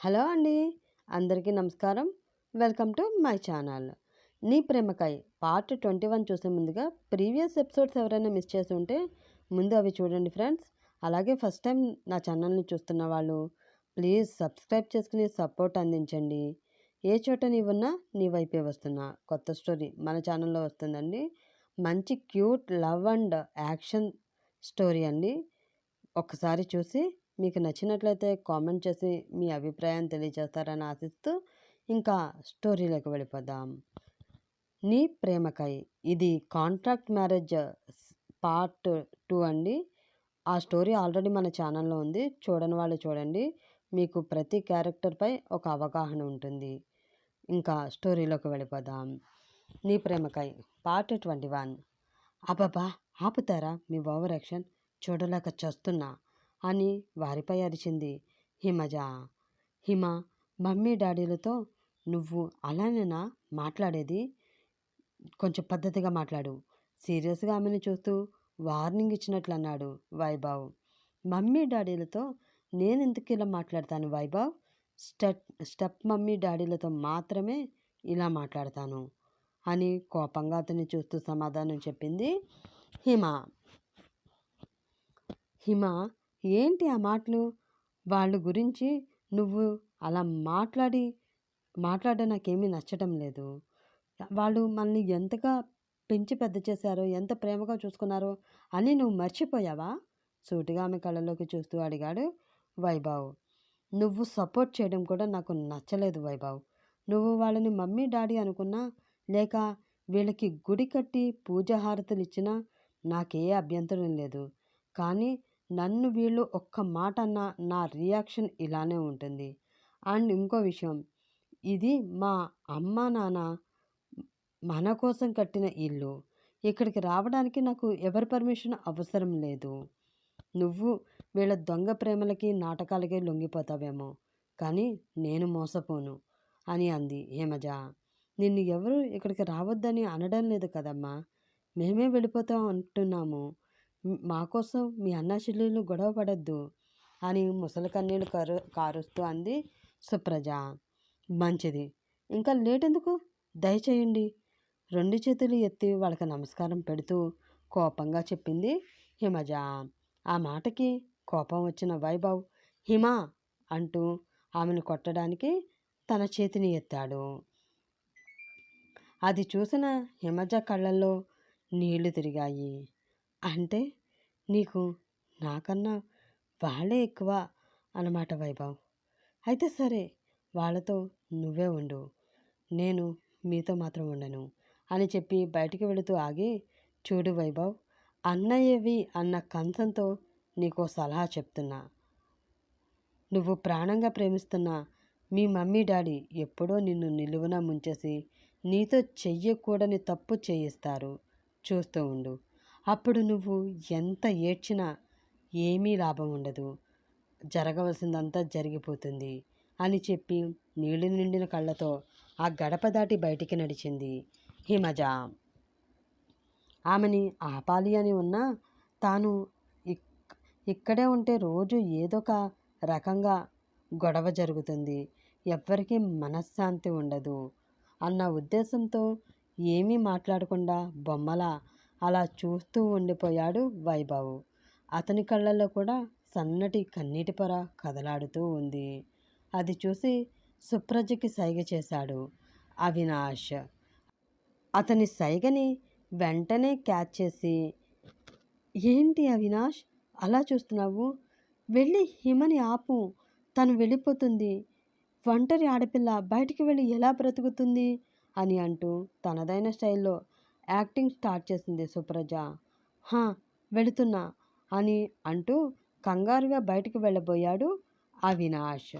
Hello అండి, అందరికీ నమస్కారం. Welcome to my channel. నీ ప్రేమకై పార్ట్ 21 చూసే ముందుగా ప్రీవియస్ ఎపిసోడ్స్ ఎవరైనా మిస్ చేసి ఉంటే ముందు అవి చూడండి ఫ్రెండ్స్. అలాగే ఫస్ట్ టైం నా ఛానల్ని చూస్తున్న వాళ్ళు ప్లీజ్ సబ్స్క్రైబ్ చేసుకుని సపోర్ట్ అందించండి. ఏ చోట నీవున్నా నీ వైపే వస్తున్నా కొత్త స్టోరీ మన ఛానల్లో వస్తుందండి. మంచి cute love and action story అండి. ఒక్కసారి చూసి మీకు నచ్చినట్లయితే కామెంట్ చేసి మీ అభిప్రాయం తెలియజేస్తారని ఆశిస్తూ ఇంకా స్టోరీలోకి వెళ్ళిపోదాం. నీ ప్రేమకై ఇది కాంట్రాక్ట్ మ్యారేజ్ పార్ట్ 2 అండి. ఆ స్టోరీ ఆల్రెడీ మన ఛానల్లో ఉంది, చూడని వాళ్ళు చూడండి. మీకు ప్రతి క్యారెక్టర్పై ఒక అవగాహన ఉంటుంది. ఇంకా స్టోరీలోకి వెళ్ళిపోదాం. నీ ప్రేమకై పార్ట్ 21. అబ్బబ్బా, ఆపుతారా మీ ఓవర్ యాక్షన్, చూడలేక చస్తున్నా అని వారిపై అరిచింది హిమజ. హిమ, మమ్మీ డాడీలతో నువ్వు అలానేనా మాట్లాడేది? కొంచెం పద్ధతిగా మాట్లాడు, సీరియస్గా ఆమెను చూస్తూ వార్నింగ్ ఇచ్చినట్లు అన్నాడు వైభవ్. మమ్మీ డాడీలతో నేనెందుకు ఇలా మాట్లాడతాను వైభవ్? స్టెప్ మమ్మీ డాడీలతో మాత్రమే ఇలా మాట్లాడతాను అని కోపంగా అతన్ని చూస్తూ సమాధానం చెప్పింది హిమ. హిమ, ఏంటి ఆ మాటలు? వాళ్ళ గురించి నువ్వు అలా మాట్లాడడం నాకేమీ నచ్చటం లేదు. వాళ్ళు మనల్ని ఎంతగా పెంచి పెద్ద చేశారో, ఎంత ప్రేమగా చూసుకున్నారో అని నువ్వు మర్చిపోయావా? సూటిగా ఆమె కళ్ళలోకి చూస్తూ అడిగాడు వైభవ్. నువ్వు సపోర్ట్ చేయడం కూడా నాకు నచ్చలేదు వైభవ్. నువ్వు వాళ్ళని మమ్మీ డాడీ అనుకున్నా, లేక వీళ్ళకి గుడి కట్టి పూజ హారతులు ఇచ్చినా నాకే అభ్యంతరం లేదు. కానీ నన్ను వీళ్ళు ఒక్క మాట అన్నా నా రియాక్షన్ ఇలానే ఉంటుంది. అండ్ ఇంకో విషయం, ఇది మా అమ్మ నాన్న మన కోసం కట్టిన ఇల్లు. ఇక్కడికి రావడానికి నాకు ఎవరి పర్మిషన్ అవసరం లేదు. నువ్వు వీళ్ళ దొంగ ప్రేమలకి నాటకాలకే లొంగిపోతావేమో, కానీ నేను మోసపోను అని అంది హిమజ. నిన్ను ఎవరు ఇక్కడికి రావద్దని అనడం లేదు కదమ్మా, మేమే వెళ్ళిపోతాం అంటున్నాము. మా కోసం మీ అన్న చెల్లెళ్ళు గొడవ పడద్దు అని ముసలి కన్నీళ్ళు కారుస్తూ అంది సుప్రజ. మంచిది, ఇంకా లేటెందుకు, దయచేయండి, 2 చేతులు ఎత్తి వాళ్ళకి నమస్కారం పెడుతూ కోపంగా చెప్పింది హిమజ. ఆ మాటకి కోపం వచ్చిన వైభవ్ హిమ అంటూ ఆమెను కొట్టడానికి తన చేతిని ఎత్తాడు. అది చూసిన హిమజ కళ్ళల్లో నీళ్లు తిరిగాయి. అంటే నీకు నాకన్నా వాళ్ళే ఎక్కువ అన్నమాట వైభవ్. అయితే సరే, వాళ్ళతో నువ్వే ఉండు, నేను మీతో మాత్రం ఉండను అని చెప్పి బయటికి వెళుతూ ఆగి, చూడు వైభవ్, అన్నయ్యవి అన్న కంచంతో నీకో సలహా చెప్తున్నా. నువ్వు ప్రాణంగా ప్రేమిస్తున్న మీ మమ్మీ డాడీ ఎప్పుడో నిన్ను నిలువున ముంచేసి నీతో చెయ్యకూడని తప్పు చేయిస్తారు. చూస్తూ ఉండు. అప్పుడు నువ్వు ఎంత ఏడ్చినా ఏమీ లాభం ఉండదు, జరగవలసిందంతా జరిగిపోతుంది అని చెప్పి నీళ్లు నిండిన కళ్ళతో ఆ గడప దాటి బయటికి నడిచింది హిమజ. ఆమెని ఆపాలి అని ఉన్నా తాను ఇక్కడే ఉంటే రోజు ఏదొక రకంగా గొడవ జరుగుతుంది, ఎవ్వరికీ మనశ్శాంతి ఉండదు అన్న ఉద్దేశంతో ఏమీ మాట్లాడకుండా బొమ్మలా అలా చూస్తూ ఉండిపోయాడు వైభవ్. అతని కళ్ళల్లో కూడా సన్నటి కన్నీటి పొర కదలాడుతూ ఉంది. అది చూసి సుప్రజకి సైగ చేశాడు అవినాష్. అతని సైగని వెంటనే క్యాచ్ చేసి, ఏంటి అవినాష్ అలా చూస్తున్నావు? వెళ్ళి హిమని ఆపు, తను వెళ్ళిపోతుంది. ఒంటరి ఆడపిల్ల బయటికి వెళ్ళి ఎలా బ్రతుకుతుంది అని అంటూ తనదైన స్టైల్లో యాక్టింగ్ స్టార్ట్ చేసింది సుప్రజ. వెళుతున్నా అని అంటూ కంగారుగా బయటికి వెళ్ళబోయాడు అవినాష్.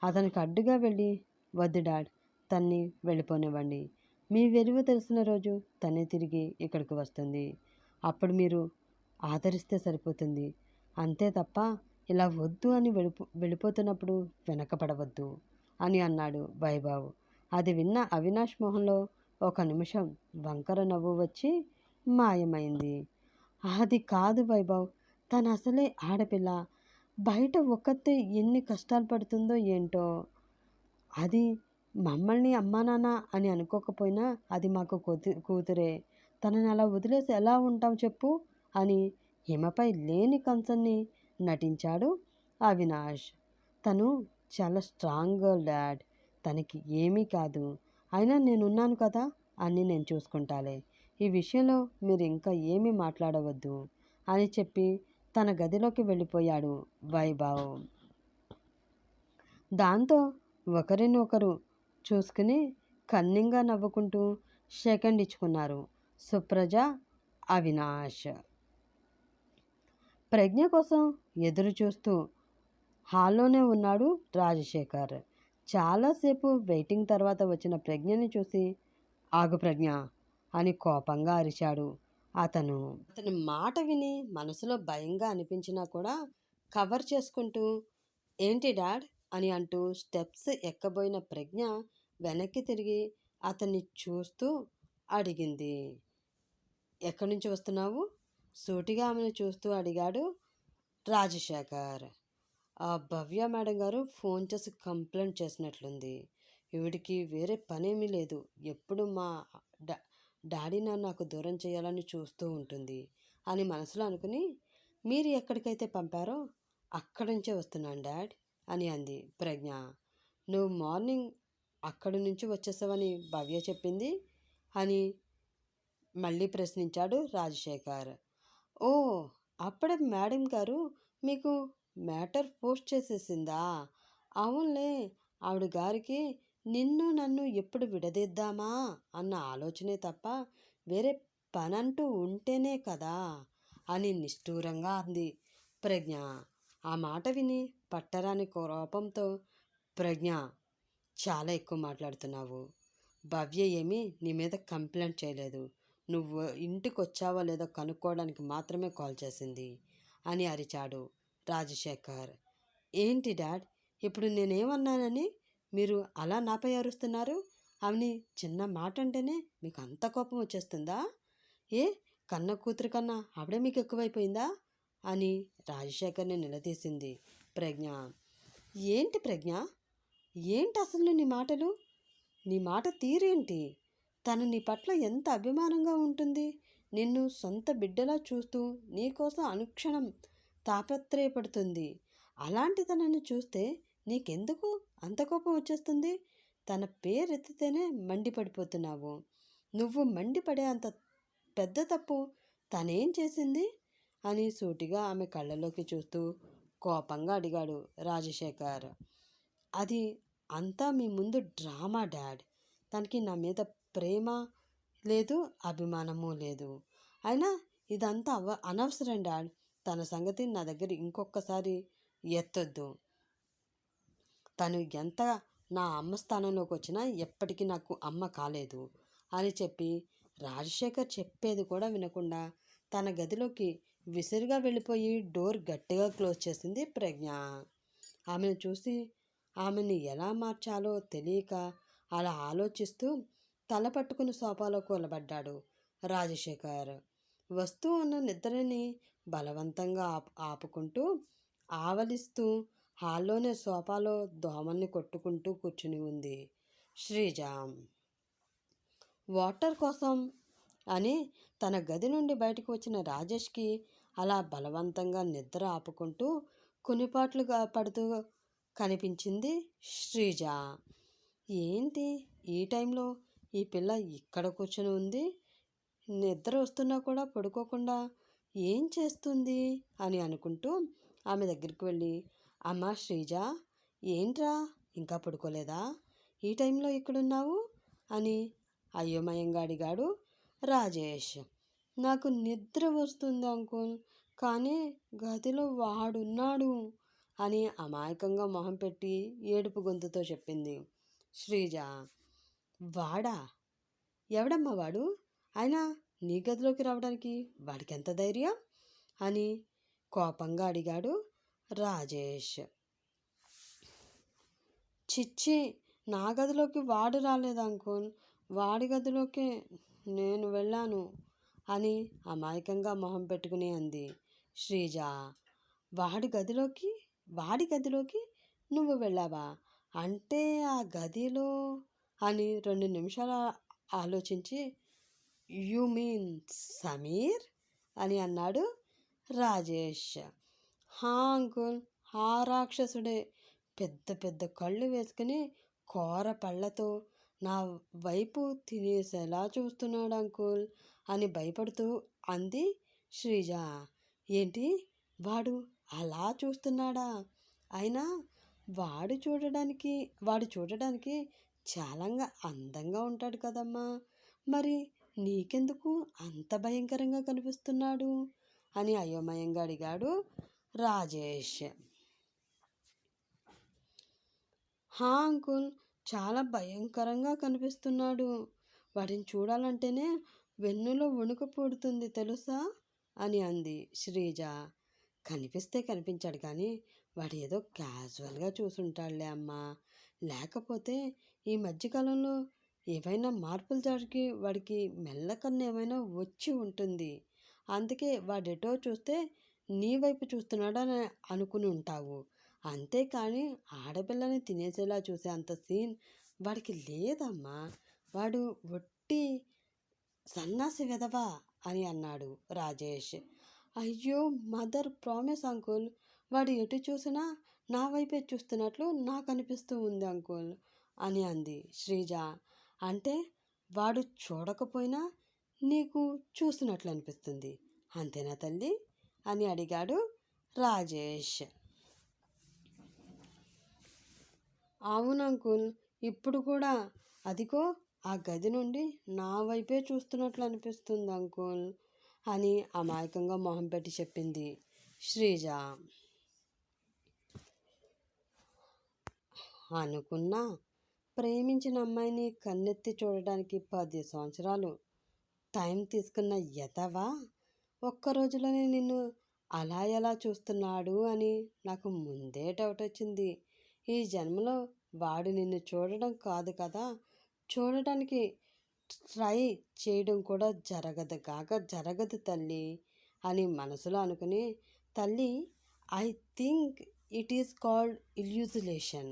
అతనికి అడ్డుగా వెళ్ళి, వద్దు డాడ్, తన్ని వెళ్ళిపోనివ్వండి. మీ విలువ తెలిసిన రోజు తనే తిరిగి ఇక్కడికి వస్తుంది, అప్పుడు మీరు ఆదరిస్తే సరిపోతుంది. అంతే తప్ప ఇలా వద్దు అని వెళ్ళిపోతున్నప్పుడు వెనకపడవద్దు అని అన్నాడు వైభవ్. అది విన్న అవినాష్ మొహంలో ఒక నిమిషం వంకర నవ్వు వచ్చి మాయమైంది. అది కాదు వైభవ్, తను అసలే ఆడపిల్ల, బయట ఒక్కతే ఎన్ని కష్టాలు పడుతుందో ఏంటో. అది మమ్మల్ని అమ్మా నాన్న అని అనుకోకపోయినా అది మాకు కూతురే. తనని అలా వదిలేసి ఎలా ఉంటాం చెప్పు అని హిమపై లేని కన్సర్న్ని నటించాడు అవినాష్. తను చాలా స్ట్రాంగ్ గర్ల్ డాడ్. తనకి ఏమీ కాదు. అయినా నేనున్నాను కదా, అన్నీ నేను చూసుకుంటాలే. ఈ విషయంలో మీరు ఇంకా ఏమీ మాట్లాడవద్దు అని చెప్పి తన గదిలోకి వెళ్ళిపోయాడు వైభవ్. దాంతో ఒకరినొకరు చూసుకుని కన్నింగా నవ్వుకుంటూ సెకండ్ ఇచ్చుకున్నారు సుప్రజ, అవినాష్. ప్రజ్ఞ కోసం ఎదురు చూస్తూ హాల్లోనే ఉన్నాడు రాజశేఖర్. చాలాసేపు వెయిటింగ్ తర్వాత వచ్చిన ప్రజ్ఞని చూసి, ఆగు ప్రజ్ఞ అని కోపంగా అరిచాడు అతను. అతని మాట విని మనసులో భయంగా అనిపించినా కూడా కవర్ చేసుకుంటూ, ఏంటి డాడ్ అని అంటూ స్టెప్స్ ఎక్కబోయిన ప్రజ్ఞ వెనక్కి తిరిగి అతన్ని చూస్తూ అడిగింది. ఎక్కడి నుంచి వస్తున్నావు? సూటిగా ఆమెను చూస్తూ అడిగాడు రాజశేఖర్. భవ్య మేడం గారు ఫోన్ చేసి కంప్లైంట్ చేసినట్లుంది. ఈవిడికి వేరే పనేమీ లేదు. ఎప్పుడు మా డాడీ నాకు దూరం చేయాలని చూస్తూ ఉంటుంది అని మనసులో అనుకుని, మీరు ఎక్కడికైతే పంపారో అక్కడి నుంచే వస్తున్నాను డాడ్ అని అంది ప్రజ్ఞ. నువ్వు మార్నింగ్ అక్కడి నుంచి వచ్చేసావని భవ్య చెప్పింది అని మళ్ళీ ప్రశ్నించాడు రాజశేఖర్. ఓ, అప్పుడే మేడం గారు మీకు మ్యాటర్ పోస్ట్ చేసేసిందా? అవునులే, ఆవిడ గారికి నిన్ను నన్ను ఎప్పుడు విడదీద్దామా అన్న ఆలోచనే తప్ప వేరే పనంటూ ఉంటేనే కదా అని నిష్ఠూరంగా అంది ప్రజ్ఞ. ఆ మాట విని పట్టరాని కోపంతో, ప్రజ్ఞ చాలా ఎక్కువ మాట్లాడుతున్నావు. భవ్య ఏమీ నీ మీద కంప్లైంట్ చేయలేదు. నువ్వు ఇంటికి వచ్చావో లేదో కనుక్కోవడానికి మాత్రమే కాల్ చేసింది అని అరిచాడు రాజశేఖర్. ఏంటి డాడ్, ఇప్పుడు నేనేమన్నానని మీరు అలా నాపై అరుస్తున్నారు? అవని చిన్న మాట అంటేనే మీకు అంత కోపం వచ్చేస్తుందా? ఏ కన్న కూతురు కన్నా ఆవిడే మీకు ఎక్కువైపోయిందా అని రాజశేఖర్ని నిలదీసింది ప్రజ్ఞ. ఏంటి ప్రజ్ఞ, ఏంటి అసలు నీ మాటలు? నీ మాట తీరేంటి? తను నీ పట్ల ఎంత అభిమానంగా ఉంటుంది. నిన్ను సొంత బిడ్డలా చూస్తూ నీకోసం అనుక్షణం తాపత్రయపడుతుంది. అలాంటి తనని చూస్తే నీకెందుకు అంత కోపం వచ్చేస్తుంది? తన పేరెత్తితేనే మండిపడిపోతున్నావు. నువ్వు మండిపడే అంత పెద్ద తప్పు తనేం చేసింది అని సూటిగా ఆమె కళ్ళలోకి చూస్తూ కోపంగా అడిగాడు రాజశేఖర్. అది అంతా మీ ముందు డ్రామా డాడ్. తనకి నా మీద ప్రేమ లేదు, అభిమానము లేదు. అయినా ఇదంతా అనవసరం డాడ్. తన సంగతి నా దగ్గర ఇంకొకసారి ఎత్తొద్దు. తను ఎంత నా అమ్మ స్థానంలోకి వచ్చినా ఎప్పటికీ నాకు అమ్మ కాలేదు అని చెప్పి రాజశేఖర్ చెప్పేది కూడా వినకుండా తన గదిలోకి విసురుగా వెళ్ళిపోయి డోర్ గట్టిగా క్లోజ్ చేసింది ప్రజ్ఞ. ఆమెను చూసి ఆమెని ఎలా మార్చాలో తెలియక అలా ఆలోచిస్తూ తల పట్టుకుని సోఫాలో కూలబడ్డాడు రాజశేఖర్. వస్తూ ఉన్న నిద్రని బలవంతంగా ఆపుకుంటూ ఆవలిస్తూ హాల్లోనే సోఫాలో దోమల్ని కొట్టుకుంటూ కూర్చుని ఉంది శ్రీజ. వాటర్ కోసం అని తన గది నుండి బయటకు వచ్చిన రాజేష్కి అలా బలవంతంగా నిద్ర ఆపుకుంటూ కునిపాట్లుగా పడుతూ కనిపించింది శ్రీజ. ఏంటి ఈ టైంలో ఈ పిల్ల ఇక్కడ కూర్చుని ఉంది? నిద్ర వస్తున్నా కూడా పడుకోకుండా ఏం చేస్తుంది అని అనుకుంటూ ఆమె దగ్గరికి వెళ్ళి, అమ్మా శ్రీజ, ఏంట్రా ఇంకా పడుకోలేదా? ఈ టైంలో ఇక్కడున్నావు అని అయోమయంగా అడిగాడు రాజేష్. నాకు నిద్ర వస్తుంది అంకుల్, కానీ గదిలో వాడున్నాడు అని అమాయకంగా మొహం పెట్టి ఏడుపు గొంతుతో చెప్పింది శ్రీజ. వాడా? ఎవడమ్మా వాడు? అయినా నీ గదిలోకి రావడానికి వాడికి ఎంత ధైర్యం అని కోపంగా అడిగాడు రాజేష్. చిచ్చి, నా గదిలోకి వాడు రాలేదు అంకుల్, వాడి గదిలోకి నేను వెళ్ళాను అని అమాయకంగా మొహం పెట్టుకుని అంది శ్రీజ. వాడి గదిలోకి నువ్వు వెళ్ళావా? అంటే ఆ గదిలో అని 2 నిమిషాలు ఆలోచించి, యు మీన్ సమీర్ అని అన్నాడు రాజేష్. హా అంకుల్, ఆ రాక్షసుడే పెద్ద పెద్ద కళ్ళు వేసుకుని కోర పళ్ళతో నా వైపు తినేసేలా చూస్తున్నాడు అంకుల్ అని భయపడుతూ అంది శ్రీజ. ఏంటి, వాడు అలా చూస్తున్నాడా? అయినా వాడు చూడడానికి చాలా అందంగా ఉంటాడు కదమ్మా. మరి నీకెందుకు అంత భయంకరంగా కనిపిస్తున్నాడు అని అయోమయంగా అడిగాడు రాజేష్. హా అంకుల్, చాలా భయంకరంగా కనిపిస్తున్నాడు. వాడిని చూడాలంటేనే వెన్నులో వణుకు పుడుతుంది తెలుసా అని అంది శ్రీజ. కనిపిస్తే కనిపించాడు కానీ వాడు ఏదో క్యాజువల్గా చూసుంటాడులే అమ్మా. లేకపోతే ఈ మధ్యకాలంలో ఏవైనా మార్పులు జరిగి వాడికి మెల్లకన్ను ఏమైనా వచ్చి ఉంటుంది. అందుకే వాడెటో చూస్తే నీ వైపు చూస్తున్నాడని అనుకుని ఉంటావు. అంతేకాని ఆడపిల్లని తినేసేలా చూసే అంత సీన్ వాడికి లేదమ్మా. వాడు ఒట్టి సన్నాసి వెధవా అని అన్నాడు రాజేష్. అయ్యో మదర్ ప్రామిస్ అంకుల్, వాడు ఎటు చూసినా నా వైపే చూస్తున్నట్లు నాకు అనిపిస్తూ ఉంది అంకుల్ అని అంది శ్రీజ. అంటే వాడు చూడకపోయినా నీకు చూసినట్లు అనిపిస్తుంది అంతేనా తల్లి అని అడిగాడు రాజేష్. అవును అంకుల్, ఇప్పుడు కూడా అదిగో ఆ గది నుండి నా వైపే చూస్తున్నట్లు అనిపిస్తుంది అంకుల్ అని అమాయకంగా మొహం పెట్టి చెప్పింది శ్రీజ. అనుకున్నా, ప్రేమించిన అమ్మాయిని కన్నెత్తి చూడడానికి 10 సంవత్సరాలు టైం తీసుకున్న ఎదవా ఒక్కరోజులోనే నిన్ను అలా ఎలా చూస్తున్నాడు అని నాకు ముందే డౌట్ వచ్చింది. ఈ జన్మలో వాడు నిన్ను చూడడం కాదు కదా, చూడడానికి ట్రై చేయడం కూడా జరగదు తల్లి అని మనసులో అనుకుని, తల్లి I think it is called illusion.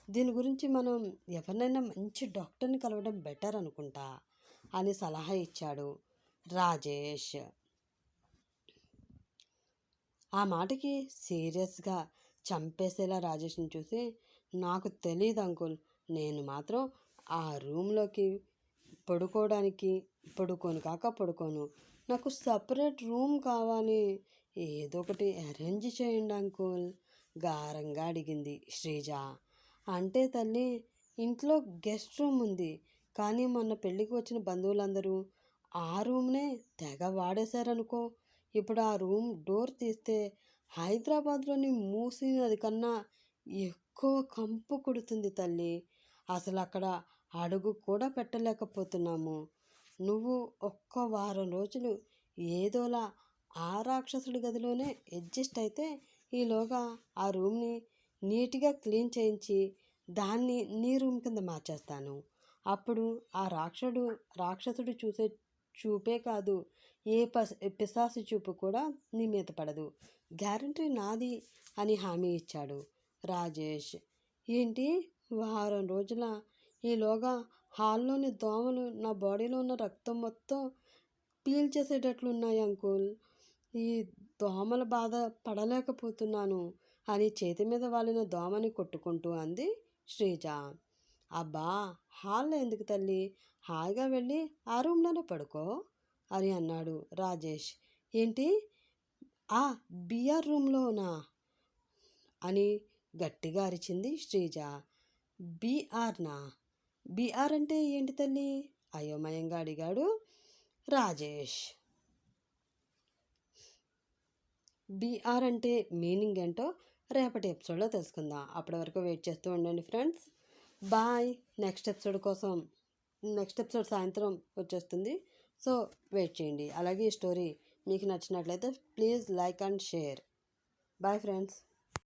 దీని గురించి మనం ఎవరినైనా మంచి డాక్టర్ని కలవడం బెటర్ అనుకుంటా అని సలహా ఇచ్చాడు రాజేష్. ఆ మాటకి సీరియస్గా చంపేసేలా రాజేష్ని చూసి, నాకు తెలియదు అంకుల్, నేను మాత్రం ఆ రూమ్లోకి పడుకోను. నాకు సపరేట్ రూమ్ కావాలి, ఏదో ఒకటి అరేంజ్ చేయండి అంకుల్ గారంగా అడిగింది శ్రీజ. అంటే తల్లి, ఇంట్లో గెస్ట్ రూమ్ ఉంది కానీ మొన్న పెళ్ళికి వచ్చిన బంధువులందరూ ఆ రూమ్నే తెగ వాడేశారనుకో. ఇప్పుడు ఆ రూమ్ డోర్ తీస్తే హైదరాబాద్లోని మూసీ నది కన్నా ఎక్కువ కంపు కొడుతుంది తల్లి. అసలు అక్కడ అడుగు కూడా పెట్టలేకపోతున్నాము. నువ్వు ఒక్క వారం రోజులు ఏదోలా ఆ రాక్షసుడి గదిలోనే అడ్జస్ట్ అయితే ఈలోగా ఆ రూమ్ని నీట్గా క్లీన్ చేయించి దాన్ని నీ రూమ్ కింద మార్చేస్తాను. అప్పుడు ఆ రాక్షసుడు చూసే చూపే కాదు, ఏ పిశాసి చూపు కూడా నీ మీద పడదు, గ్యారంటీ నాది అని హామీ ఇచ్చాడు రాజేష్. ఏంటి, వారం రోజుల? ఈలోగా హాల్లోని దోమలు నా బాడీలో ఉన్న రక్తం మొత్తం పీల్చేసేటట్లున్నాయి అంకుల్. ఈ దోమల బాధ పడలేకపోతున్నాను అని చేతి మీద వాలిన దోమని కొట్టుకుంటూ అంది శ్రీజ. అబ్బా, హాల్లో ఎందుకు తల్లి, హాయిగా వెళ్ళి ఆ రూమ్లోనే పడుకో అని అన్నాడు రాజేష్. ఏంటి, ఆ బిఆర్ రూమ్లోనా అని గట్టిగా అరిచింది శ్రీజ. బీఆర్నా? బీఆర్ అంటే ఏంటి తల్లి అయోమయంగా అడిగాడు రాజేష్. బీఆర్ అంటే మీనింగ్ ఏంటో రేపటి ఎపిసోడ్లో తెలుసుకుందాం. అప్పటి వరకు వెయిట్ చేస్తూ ఉండండి ఫ్రెండ్స్. బాయ్. నెక్స్ట్ ఎపిసోడ్ సాయంత్రం వచ్చేస్తుంది, సో వెయిట్ చేయండి. అలాగే ఈ స్టోరీ మీకు నచ్చినట్లయితే please like and share. Bye friends.